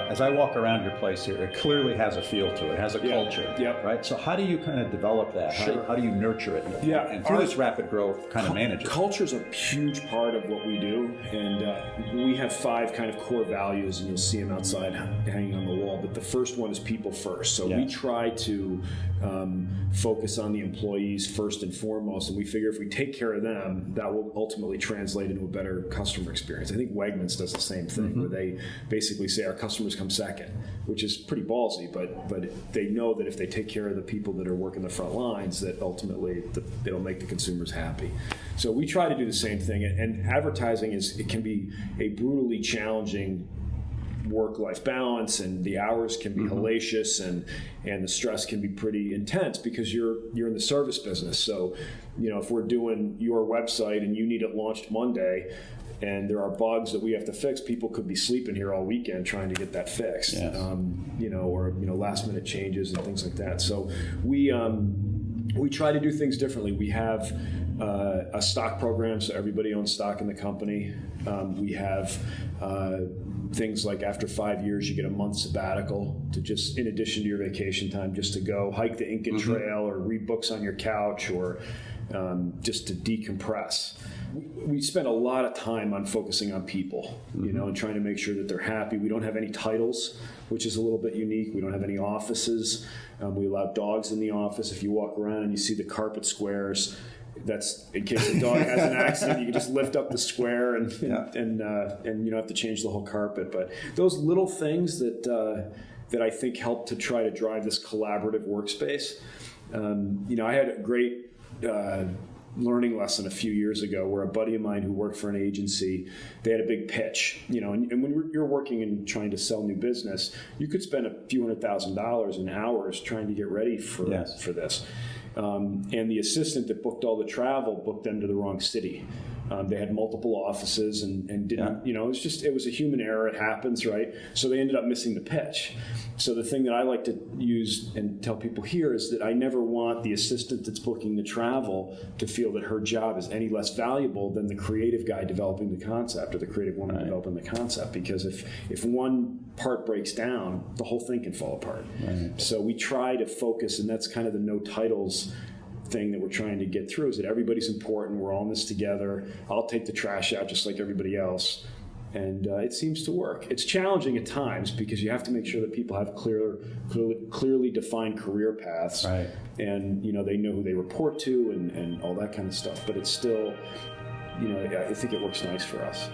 as I walk around your place here, it clearly has a feel to it. It has a culture, Yep. right? So how do you kind of develop that? Sure. How do you nurture it? And through this rapid growth, kind of manage it? Culture's a huge part of what we do, and we have 5 kind of core values, and you'll see them outside hanging on the wall. But the first one is people first. So we try to focus on the employees first and foremost, and we figure if we take care of them, that will ultimately translate into a better customer experience. I think Wegmans does the same thing, where they basically say our customers come second, which is pretty ballsy, but they know that if they take care of the people that are working the front lines, that ultimately it'll make the consumers happy. So we try to do the same thing, and advertising it can be a brutally challenging work-life balance, and the hours can be hellacious, and the stress can be pretty intense because you're in the service business. So, if we're doing your website and you need it launched Monday, and there are bugs that we have to fix, people could be sleeping here all weekend trying to get that fixed. Yes. Or last-minute changes and things like that. So we try to do things differently. We have a stock program, so everybody owns stock in the company. We have things like after 5 years, you get a month sabbatical to just, in addition to your vacation time, just to go hike the Inca Trail or read books on your couch, or just to decompress. We spend a lot of time on focusing on people, and trying to make sure that they're happy. We don't have any titles, which is a little bit unique. We don't have any offices. We allow dogs in the office. If you walk around and you see the carpet squares, that's in case the dog has an accident, you can just lift up the square and you don't have to change the whole carpet. But those little things that I think help to try to drive this collaborative workspace. I had a great learning lesson a few years ago where a buddy of mine who worked for an agency, they had a big pitch, and when you're working and trying to sell new business, you could spend a few $100,000 in hours trying to get ready for this. And the assistant that booked all the travel booked them to the wrong city. They had multiple offices and didn't, it was a human error. It happens, right? So they ended up missing the pitch. So the thing that I like to use and tell people here is that I never want the assistant that's booking the travel to feel that her job is any less valuable than the creative guy developing the concept or the creative woman developing the concept. Because if one part breaks down, the whole thing can fall apart. Right. So we try to focus, and that's kind of the no titles thing that we're trying to get through, is that everybody's important. We're all in this together. I'll take the trash out just like everybody else. And it seems to work. It's challenging at times because you have to make sure that people have clearly defined career paths, right, and they know who they report to and all that kind of stuff. But it's still, I think it works nice for us.